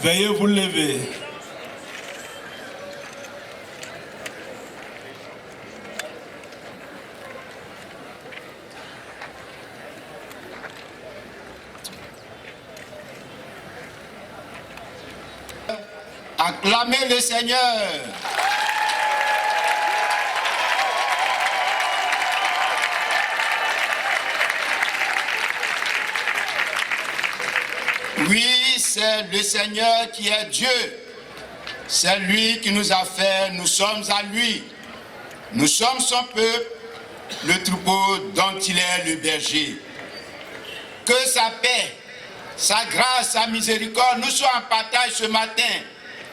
Veuillez vous lever. Acclamez le Seigneur. Oui, c'est le Seigneur qui est Dieu. C'est lui qui nous a fait, nous sommes à lui. Nous sommes son peuple, le troupeau dont il est le berger. Que sa paix, sa grâce, sa miséricorde nous soient en partage ce matin.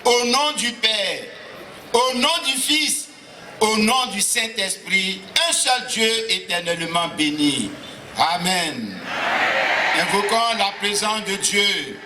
Au nom du Père, au nom du Fils, au nom du Saint-Esprit, un seul Dieu éternellement béni. Amen. Invoquons la présence de Dieu.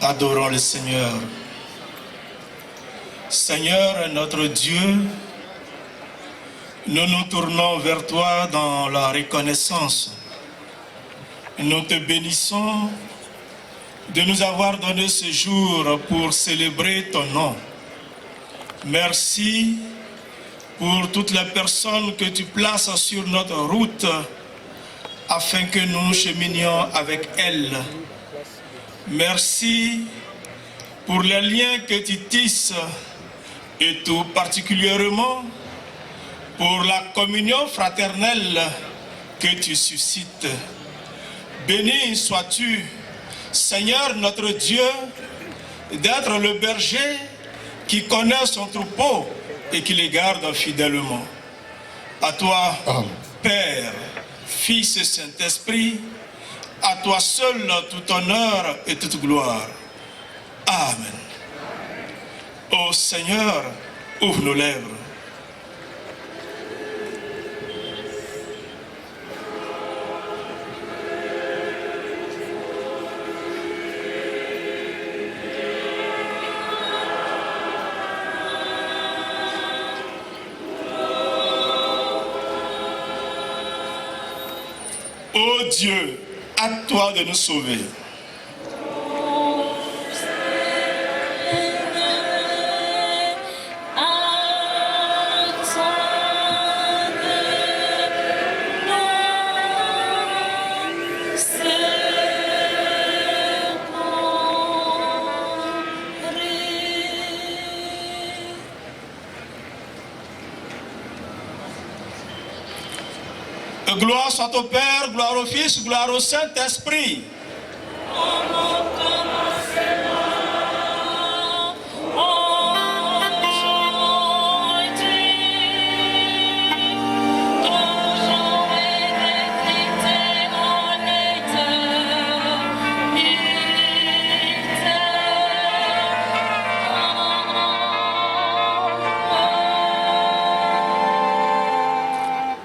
Adorons le Seigneur. Seigneur notre Dieu, nous nous tournons vers toi dans la reconnaissance. Nous te bénissons de nous avoir donné ce jour pour célébrer ton nom. Merci pour toutes les personnes que tu places sur notre route afin que nous cheminions avec elles. Merci pour les liens que tu tisses et tout particulièrement pour la communion fraternelle que tu suscites. Béni sois-tu, Seigneur notre Dieu, d'être le berger qui connaît son troupeau et qui les garde fidèlement. À toi, Père, Fils et Saint-Esprit, à toi seul tout honneur et toute gloire. Amen. Ô Seigneur, ouvre nos lèvres. Ô Dieu, à toi de nous sauver. Gloire soit au Père, gloire au Fils, gloire au Saint-Esprit.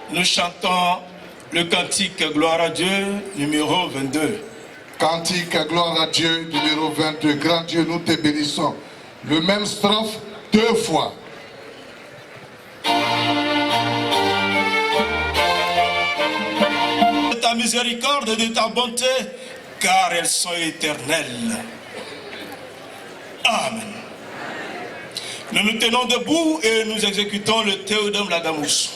Nous chantons le cantique Gloire à Dieu, numéro 22. Cantique à gloire à Dieu, numéro 22. Grand Dieu, nous te bénissons. Le même strophe 2 fois. De ta miséricorde et de ta bonté, car elles sont éternelles. Amen. Nous nous tenons debout et nous exécutons le Théodème Lagamus.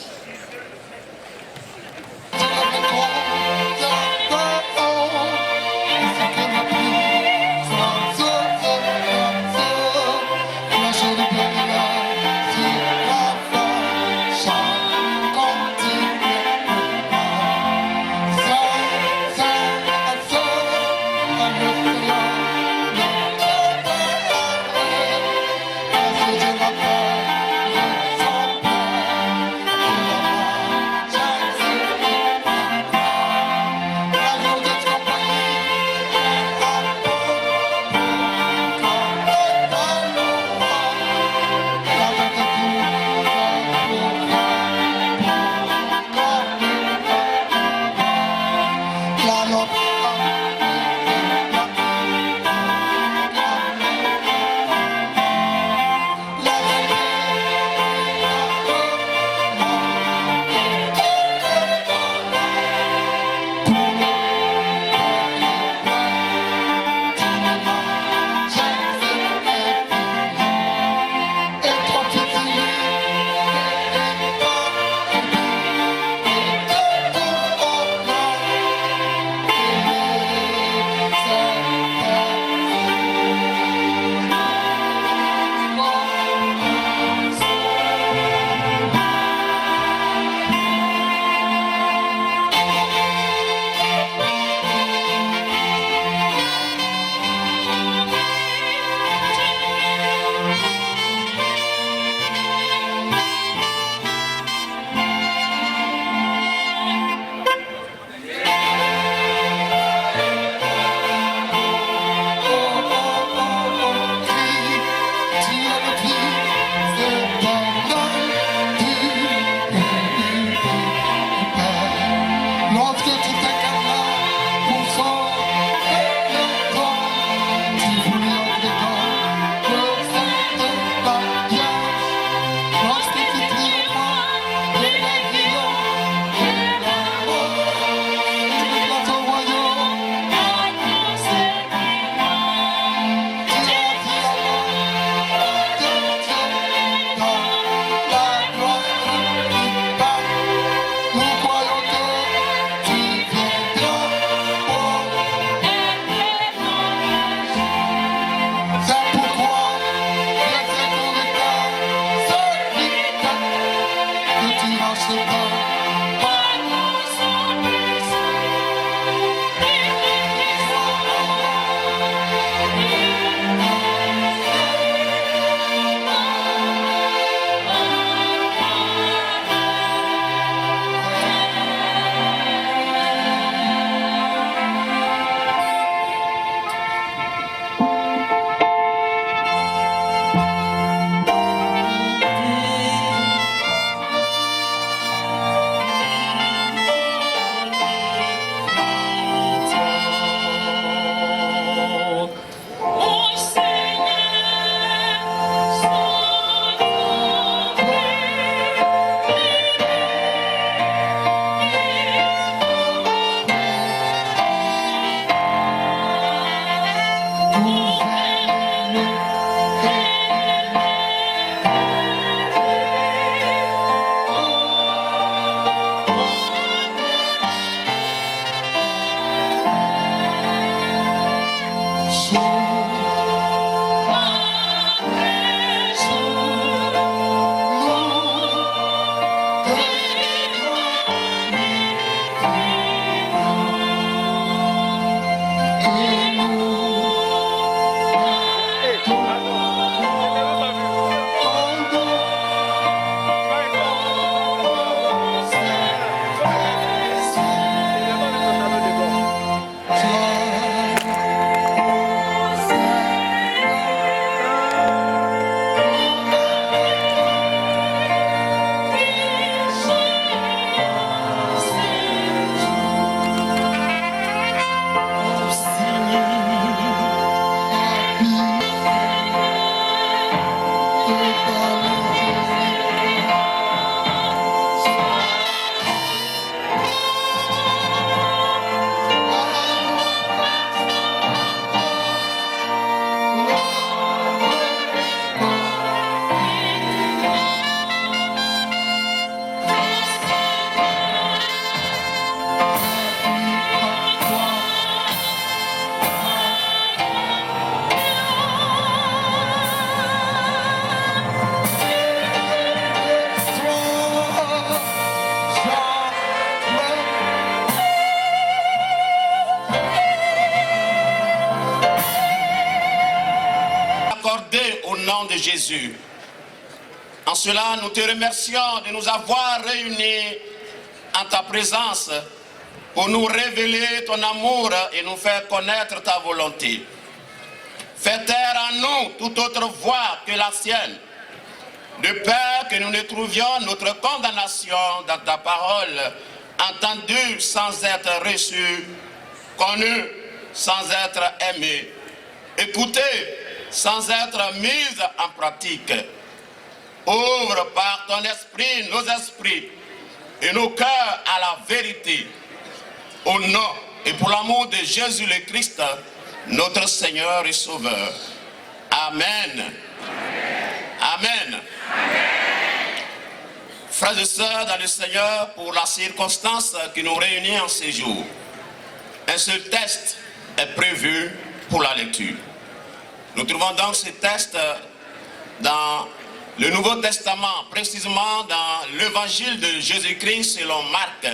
accordé au nom de Jésus. En cela, nous te remercions de nous avoir réunis en ta présence pour nous révéler ton amour et nous faire connaître ta volonté. Fais taire en nous toute autre voix que la sienne, de peur que nous ne trouvions notre condamnation dans ta parole, entendue sans être reçue, connue sans être aimée, écoutée sans être mise en pratique. Ouvre par ton esprit nos esprits et nos cœurs à la vérité. Au nom et pour l'amour de Jésus le Christ, notre Seigneur et Sauveur. Amen. Amen. Frères et sœurs dans le Seigneur, pour la circonstance qui nous réunit en ces jours, un seul texte est prévu pour la lecture. Nous trouvons donc ce texte dans le Nouveau Testament, précisément dans l'évangile de Jésus-Christ selon Marc.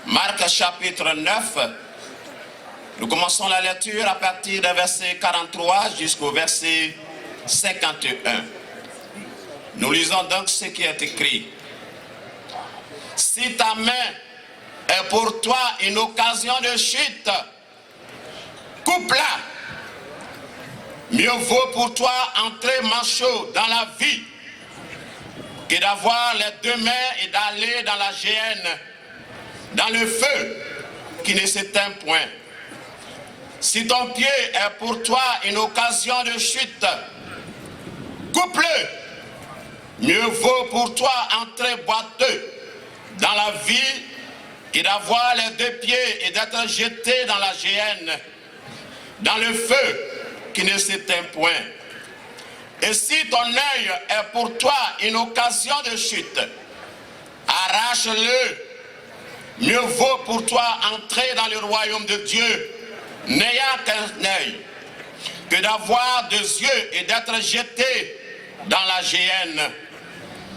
Marc chapitre 9. Nous commençons la lecture à partir du verset 43 jusqu'au verset 51. Nous lisons donc ce qui est écrit. Si ta main est pour toi une occasion de chute, coupe-la. Mieux vaut pour toi entrer manchot dans la vie que d'avoir les deux mains et d'aller dans la géhenne, dans le feu qui ne s'éteint point. Si ton pied est pour toi une occasion de chute, coupe-le. Mieux vaut pour toi entrer boiteux dans la vie que d'avoir les deux pieds et d'être jeté dans la géhenne, dans le feu qui ne s'éteint point. Et si ton œil est pour toi une occasion de chute, arrache-le. Mieux vaut pour toi entrer dans le royaume de Dieu, n'ayant qu'un œil, que d'avoir deux yeux et d'être jeté dans la géhenne,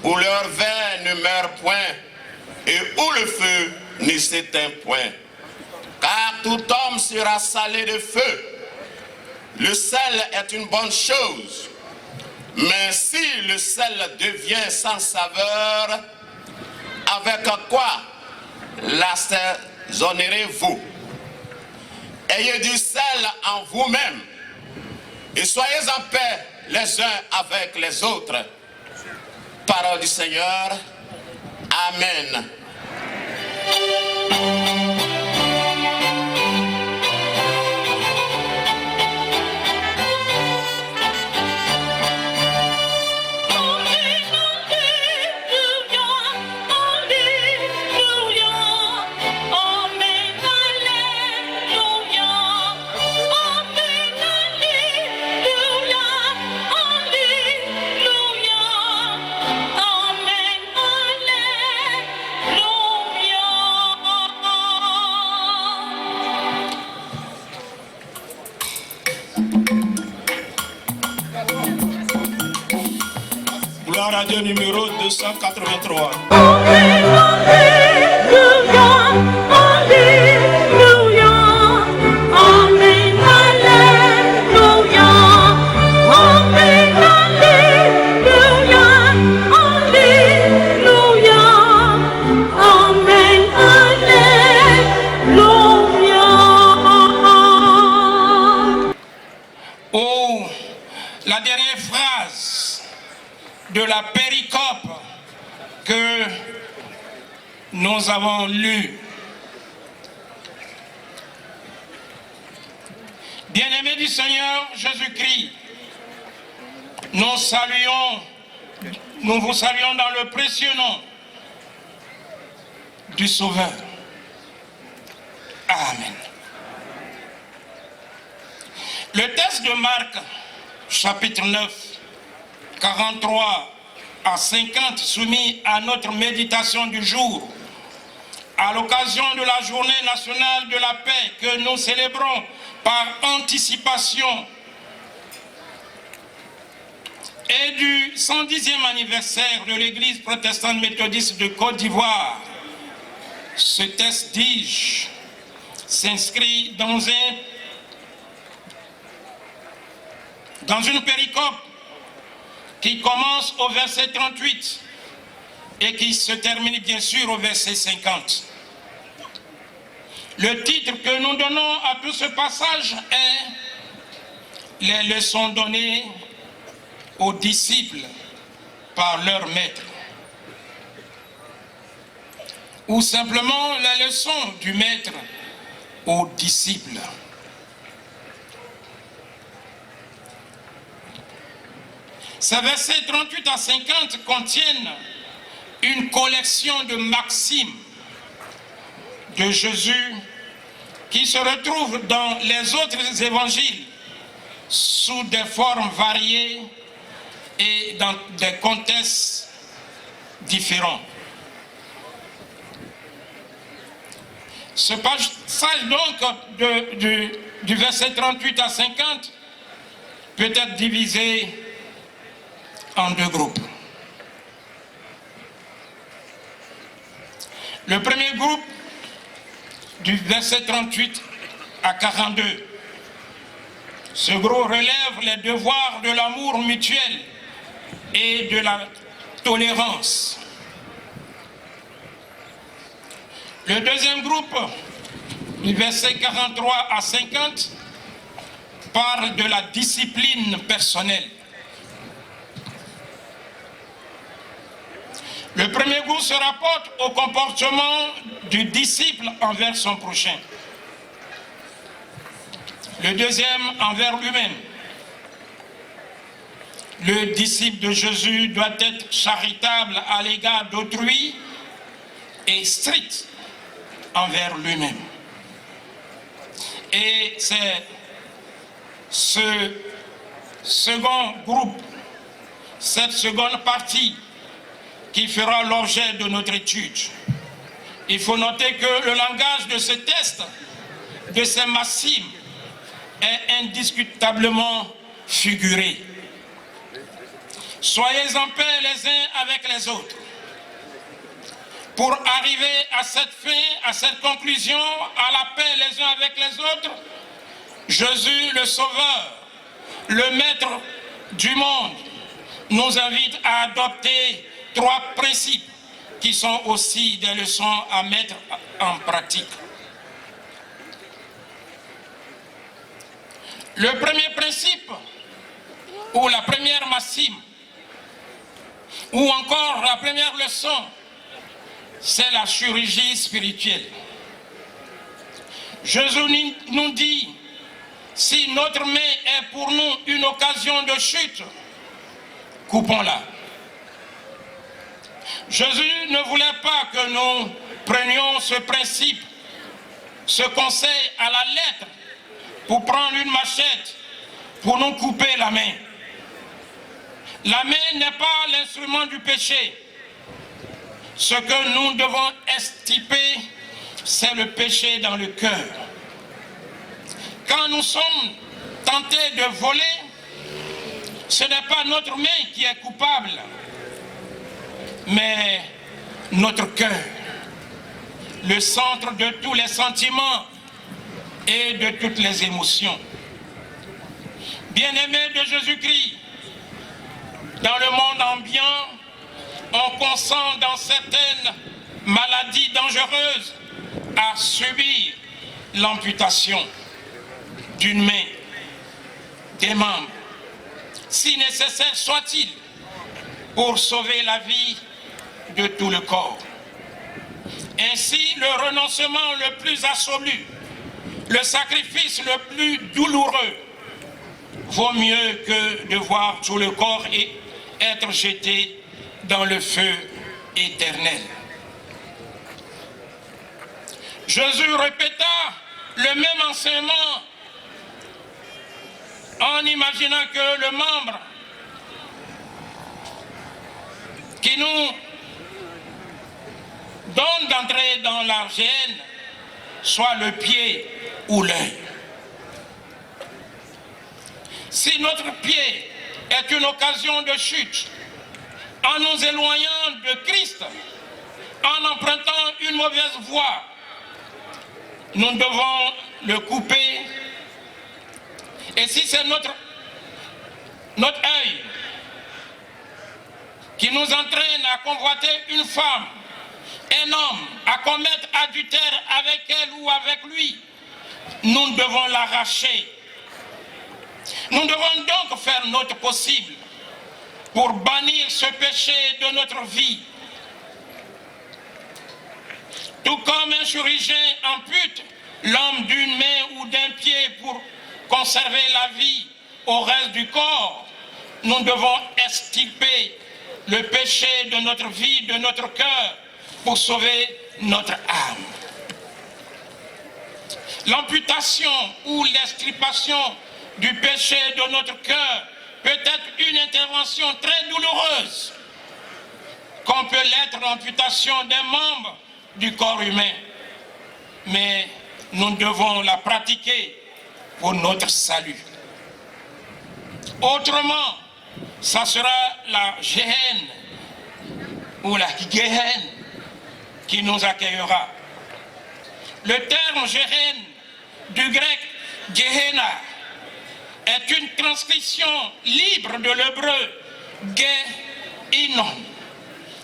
où leur verre ne meurt point et où le feu ne s'éteint point. Car tout homme sera salé de feu. Le sel est une bonne chose, mais si le sel devient sans saveur, avec quoi l'assaisonnerez-vous? Ayez du sel en vous-même et soyez en paix les uns avec les autres. Parole du Seigneur. Amen. Radio numéro 283. Oh, la dernière phrase de la péricope que nous avons lue. Bien-aimés du Seigneur Jésus-Christ, nous vous saluons dans le précieux nom du Sauveur. Amen. Le texte de Marc, chapitre 9, 43 à 50, soumis à notre méditation du jour, à l'occasion de la journée nationale de la paix que nous célébrons par anticipation et du 110e anniversaire de l'Église protestante méthodiste de Côte d'Ivoire. Ce texte, dis-je, s'inscrit dans un dans une péricope qui commence au verset 38 et qui se termine bien sûr au verset 50. Le titre que nous donnons à tout ce passage est « Les leçons données aux disciples par leur maître » ou simplement « Les leçons du maître aux disciples ». Ces versets 38 à 50 contiennent une collection de maximes de Jésus qui se retrouvent dans les autres évangiles sous des formes variées et dans des contextes différents. Ce passage donc du verset 38 à 50 peut être divisé en deux groupes. Le premier groupe, du verset 38 à 42, ce groupe relève les devoirs de l'amour mutuel et de la tolérance. Le deuxième groupe, du verset 43 à 50, parle de la discipline personnelle. Le premier groupe se rapporte au comportement du disciple envers son prochain. Le deuxième envers lui-même. Le disciple de Jésus doit être charitable à l'égard d'autrui et strict envers lui-même. Et c'est ce second groupe, cette seconde partie qui fera l'objet de notre étude. Il faut noter que le langage de ce texte, de ces maximes, est indiscutablement figuré. Soyez en paix les uns avec les autres. Pour arriver à cette fin, à cette conclusion, à la paix les uns avec les autres, Jésus, le Sauveur, le Maître du monde, nous invite à adopter trois principes qui sont aussi des leçons à mettre en pratique. Le premier principe, ou la première maxime, ou encore la première leçon, c'est la chirurgie spirituelle. Jésus nous dit, si notre main est pour nous une occasion de chute, coupons-la. Jésus ne voulait pas que nous prenions ce principe, ce conseil à la lettre, pour prendre une machette, pour nous couper la main. La main n'est pas l'instrument du péché. Ce que nous devons extirper, c'est le péché dans le cœur. Quand nous sommes tentés de voler, ce n'est pas notre main qui est coupable, mais notre cœur, le centre de tous les sentiments et de toutes les émotions. Bien-aimés de Jésus-Christ, dans le monde ambiant, on consent dans certaines maladies dangereuses à subir l'amputation d'une main, des membres, si nécessaire soit-il, pour sauver la vie de tout le corps. Ainsi, le renoncement le plus absolu, le sacrifice le plus douloureux, vaut mieux que de voir tout le corps et être jeté dans le feu éternel. Jésus répéta le même enseignement en imaginant que le membre qui nous donne d'entrer dans la gêne soit le pied ou l'œil. Si notre pied est une occasion de chute, en nous éloignant de Christ, en empruntant une mauvaise voie, nous devons le couper. Et si c'est notre notre œil, qui nous entraîne à convoiter une femme, un homme, à commettre adultère avec elle ou avec lui, nous devons l'arracher. Nous devons donc faire notre possible pour bannir ce péché de notre vie. Tout comme un chirurgien ampute l'homme d'une main ou d'un pied pour conserver la vie au reste du corps, nous devons extirper le péché de notre vie, de notre cœur, pour sauver notre âme. L'amputation ou l'extirpation du péché de notre cœur peut être une intervention très douloureuse, comme peut l'être l'amputation d'un membre du corps humain. Mais nous devons la pratiquer pour notre salut. Autrement, ça sera la Géhenne ou la Géhenne qui nous accueillera. Le terme Géhenne du grec Gehenna est une transcription libre de l'hébreu Gehinnom,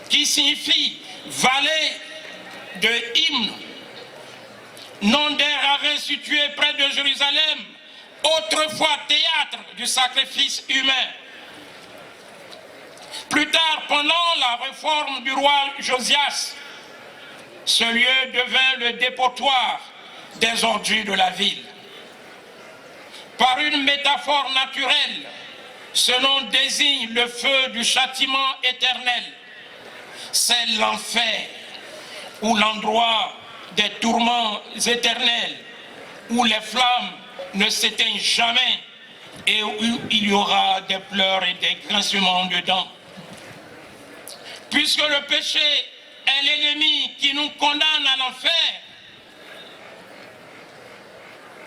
qui signifie vallée de hymne, nom d'un ravin situé près de Jérusalem, autrefois théâtre du sacrifice humain. Plus tard, pendant la réforme du roi Josias, ce lieu devint le dépotoir des ordures de la ville. Par une métaphore naturelle, ce nom désigne le feu du châtiment éternel. C'est l'enfer, ou l'endroit des tourments éternels, où les flammes ne s'éteignent jamais et où il y aura des pleurs et des grincements dedans. Puisque le péché est l'ennemi qui nous condamne à l'enfer,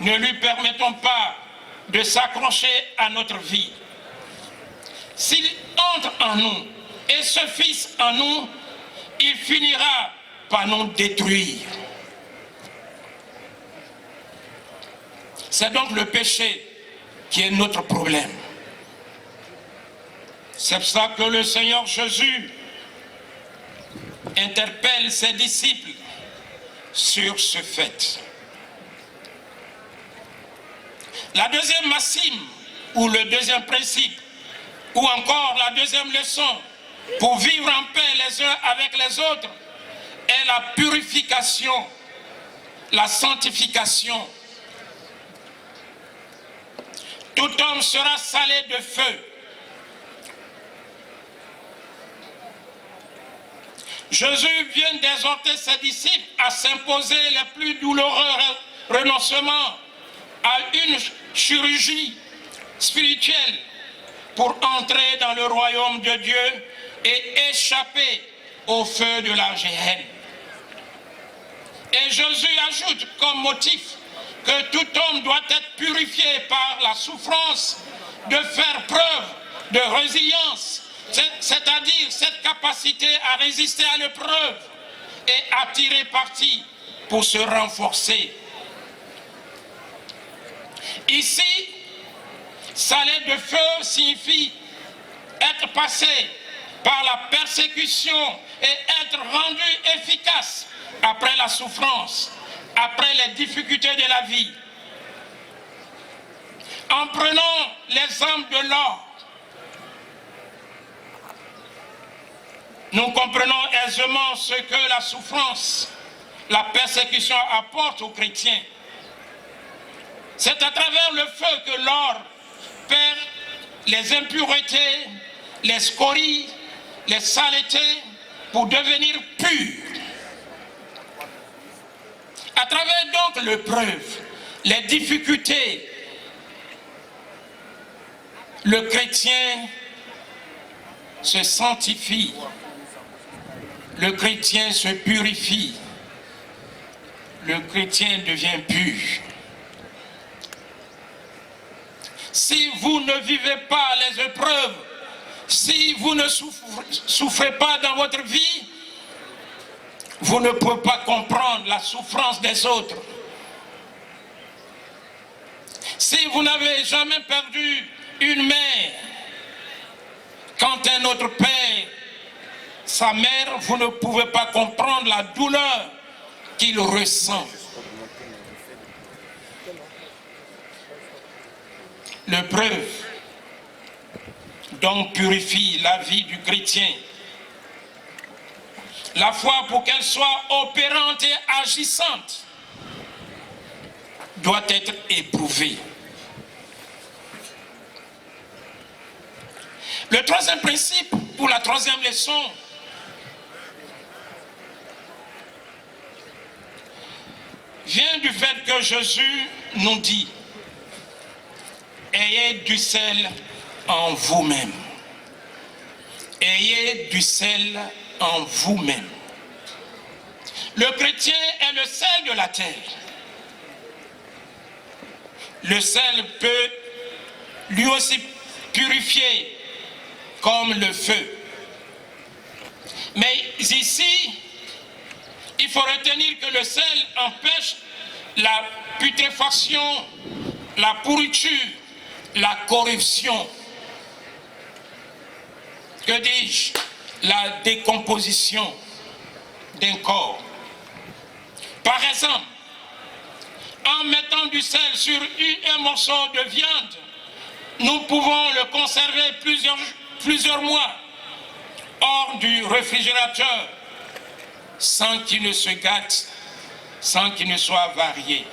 ne lui permettons pas de s'accrocher à notre vie. S'il entre en nous et se fixe en nous, il finira par nous détruire. C'est donc le péché qui est notre problème. C'est pour ça que le Seigneur Jésus interpelle ses disciples sur ce fait. La deuxième maxime, ou le deuxième principe, ou encore la deuxième leçon pour vivre en paix les uns avec les autres est la purification, la sanctification. Tout homme sera salé de feu. Jésus vient d'exhorter ses disciples à s'imposer les plus douloureux renoncements à une chirurgie spirituelle pour entrer dans le royaume de Dieu et échapper au feu de la Géhenne. Et Jésus ajoute comme motif que tout homme doit être purifié par la souffrance, de faire preuve de résilience, c'est-à-dire cette capacité à résister à l'épreuve et à tirer parti pour se renforcer. Ici, saler de feu signifie être passé par la persécution et être rendu efficace après la souffrance, après les difficultés de la vie. En prenant l'exemple de l'or, nous comprenons aisément ce que la souffrance, la persécution apporte aux chrétiens. C'est à travers le feu que l'or perd les impuretés, les scories, les saletés pour devenir pur. À travers donc l'épreuve, les difficultés, le chrétien se sanctifie, le chrétien se purifie, le chrétien devient pur. Si vous ne vivez pas les épreuves, si vous ne souffrez pas dans votre vie, vous ne pouvez pas comprendre la souffrance des autres. Si vous n'avez jamais perdu une mère, notre père, sa mère, vous ne pouvez pas comprendre la douleur qu'il ressent. L'épreuve donc purifie la vie du chrétien. La foi, pour qu'elle soit opérante et agissante, doit être éprouvée. Le troisième principe pour la troisième leçon vient du fait que Jésus nous dit: ayez du sel en vous-même. Ayez du sel en vous-même. Le chrétien est le sel de la terre. Le sel peut lui aussi purifier comme le feu. Mais ici, il faut retenir que le sel empêche la putréfaction, la pourriture, la corruption. Que dis-je? La décomposition d'un corps. Par exemple, en mettant du sel sur un morceau de viande, nous pouvons le conserver plusieurs mois hors du réfrigérateur sans qu'il ne se gâte, sans qu'il ne soit varié.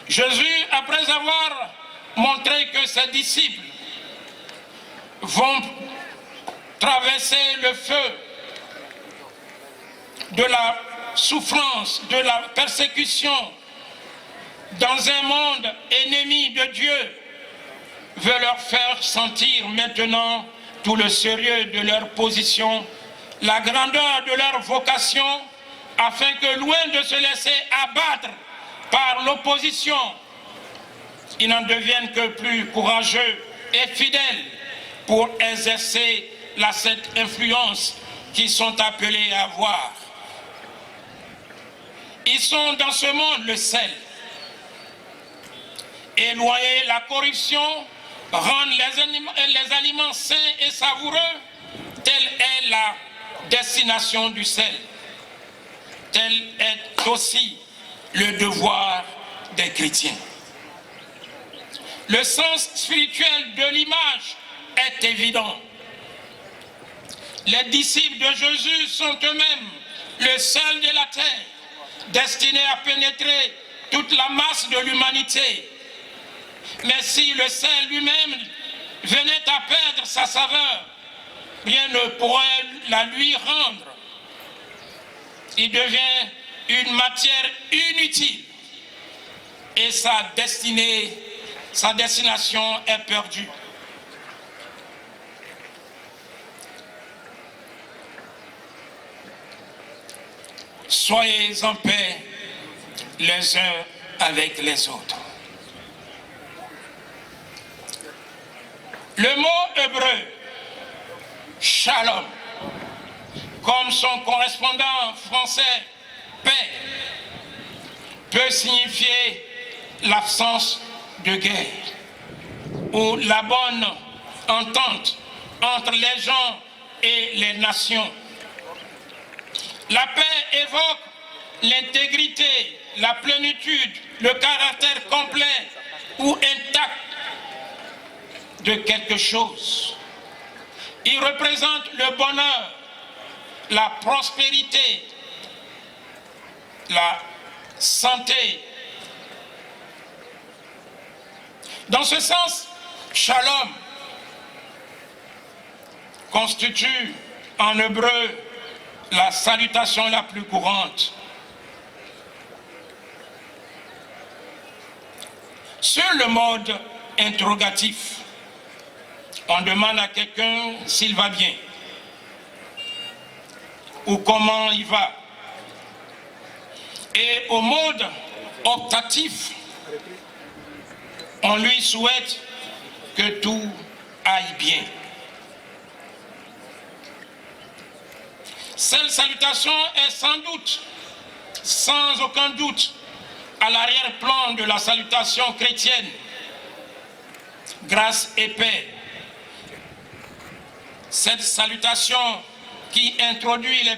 Jésus, après avoir montré que ses disciples vont traverser le feu de la souffrance, de la persécution dans un monde ennemi de Dieu, veut leur faire sentir maintenant tout le sérieux de leur position, la grandeur de leur vocation, afin que loin de se laisser abattre par l'opposition, ils n'en deviennent que plus courageux et fidèles pour exercer cette influence qu'ils sont appelés à avoir. Ils sont dans ce monde le sel. Éloigner la corruption, rendre les aliments sains et savoureux, telle est la destination du sel. Tel est aussi le devoir des chrétiens. Le sens spirituel de l'image est évident. Les disciples de Jésus sont eux-mêmes le sel de la terre, destiné à pénétrer toute la masse de l'humanité. Mais si le sel lui-même venait à perdre sa saveur, rien ne pourrait la lui rendre. Il devient une matière inutile et sa destination est perdue. Soyez en paix les uns avec les autres. Le mot hébreu, shalom, comme son correspondant français, paix, peut signifier l'absence de guerre ou la bonne entente entre les gens et les nations. La paix évoque l'intégrité, la plénitude, le caractère complet ou intact de quelque chose. Il représente le bonheur, la prospérité, la santé. Dans ce sens, shalom constitue en hébreu la salutation la plus courante. Sur le mode interrogatif, on demande à quelqu'un s'il va bien ou comment il va. Et au mode optatif, on lui souhaite que tout aille bien. Cette salutation est sans aucun doute, à l'arrière-plan de la salutation chrétienne. Grâce et paix cette salutation qui introduit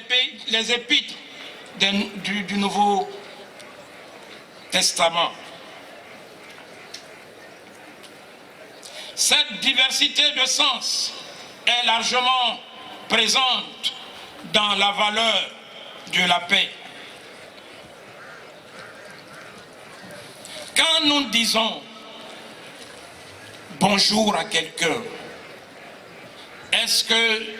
les épîtres du Nouveau Testament. Cette diversité de sens est largement présente dans la valeur de la paix. Quand nous disons bonjour à quelqu'un, est-ce que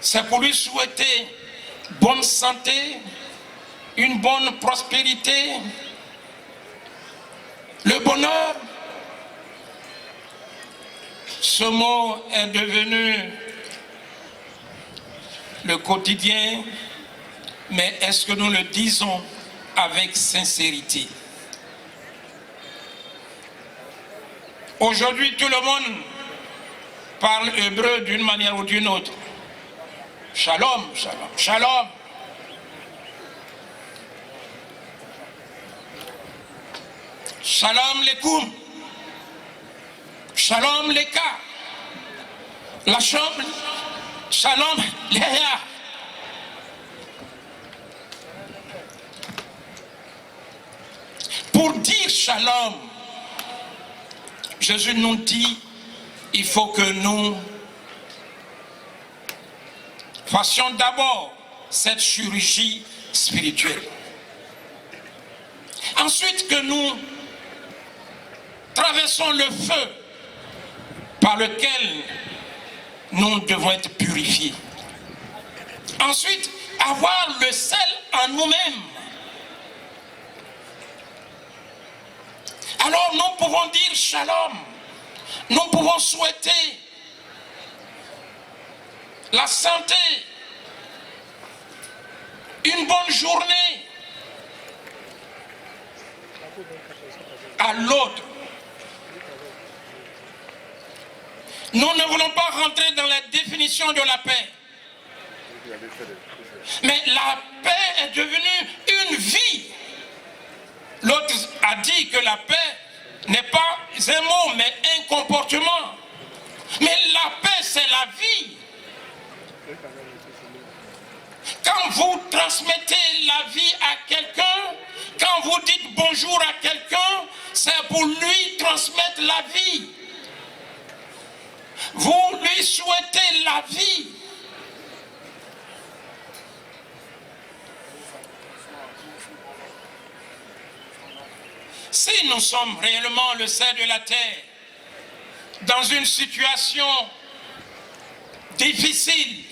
c'est pour lui souhaiter bonne santé, une bonne prospérité, le bonheur? Ce mot est devenu le quotidien, mais est-ce que nous le disons avec sincérité? Aujourd'hui, tout le monde parle hébreu d'une manière ou d'une autre. Shalom, shalom, shalom. Shalom lekoum. Shalom leka. La chambre. Shalom leha. Pour dire shalom, Jésus nous dit, il faut que nous fassions d'abord cette chirurgie spirituelle. Ensuite que nous traversons le feu par lequel nous devons être purifiés. Ensuite, avoir le sel en nous-mêmes. Alors nous pouvons dire shalom. Nous pouvons souhaiter la santé, une bonne journée à l'autre. Nous ne voulons pas rentrer dans la définition de la paix. Mais la paix est devenue une vie. L'autre a dit que la paix n'est pas un mot, mais un comportement. Mais la paix, c'est la vie. Quand vous transmettez la vie à quelqu'un, quand vous dites bonjour à quelqu'un, c'est pour lui transmettre la vie. Vous lui souhaitez la vie. Si nous sommes réellement le sel de la terre, dans une situation difficile,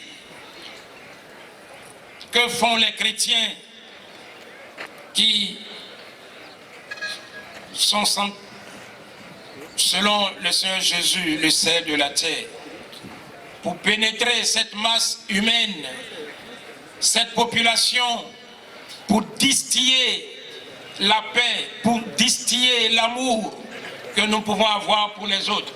que font les chrétiens qui sont, selon le Seigneur Jésus, le sel de la terre, pour pénétrer cette masse humaine, cette population, pour distiller la paix, pour distiller l'amour que nous pouvons avoir pour les autres.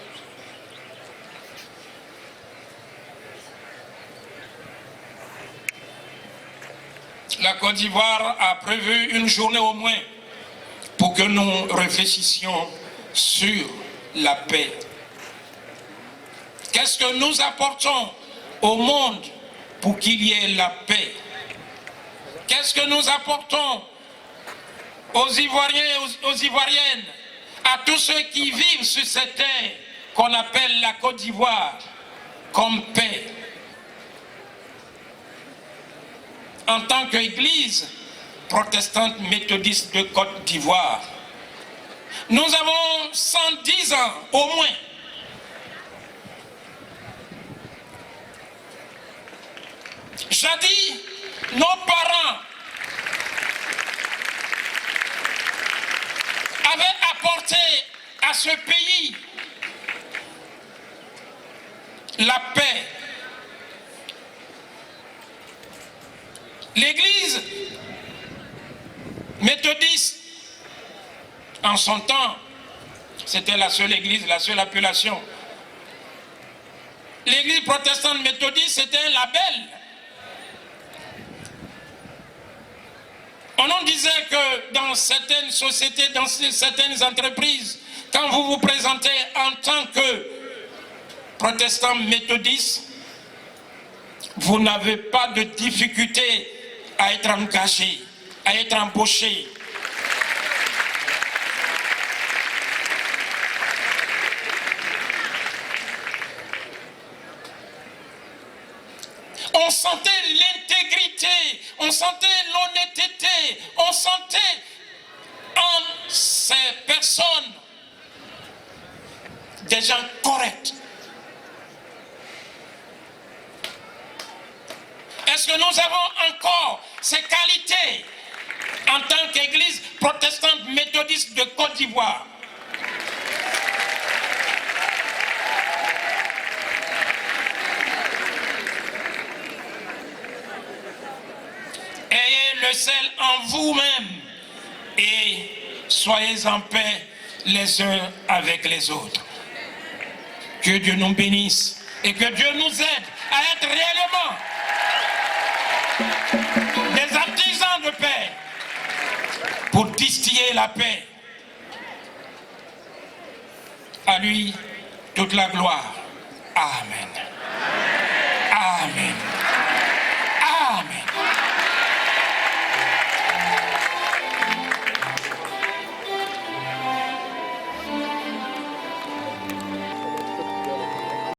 La Côte d'Ivoire a prévu une journée au moins pour que nous réfléchissions sur la paix. Qu'est-ce que nous apportons au monde pour qu'il y ait la paix? Qu'est-ce que nous apportons aux Ivoiriens et aux Ivoiriennes, à tous ceux qui vivent sur cette terre qu'on appelle la Côte d'Ivoire, comme paix? En tant qu'Église protestante méthodiste de Côte d'Ivoire, nous avons 110 ans au moins. Jadis, nos parents avaient apporté à ce pays la paix. L'Église méthodiste, en son temps, c'était la seule église, la seule appellation. L'église protestante méthodiste, c'était un label. On nous disait que dans certaines sociétés, dans certaines entreprises, quand vous vous présentez en tant que protestants méthodistes, vous n'avez pas de difficulté à être engagé, à être embauché. On sentait l'intégrité, on sentait l'honnêteté, on sentait en ces personnes des gens corrects. Est-ce que nous avons encore ces qualités en tant qu'Église protestante méthodiste de Côte d'Ivoire? Ayez le sel en vous-même et soyez en paix les uns avec les autres. Que Dieu nous bénisse et que Dieu nous aide à être réellement des artisans de paix pour distiller la paix. À lui toute la gloire. Amen.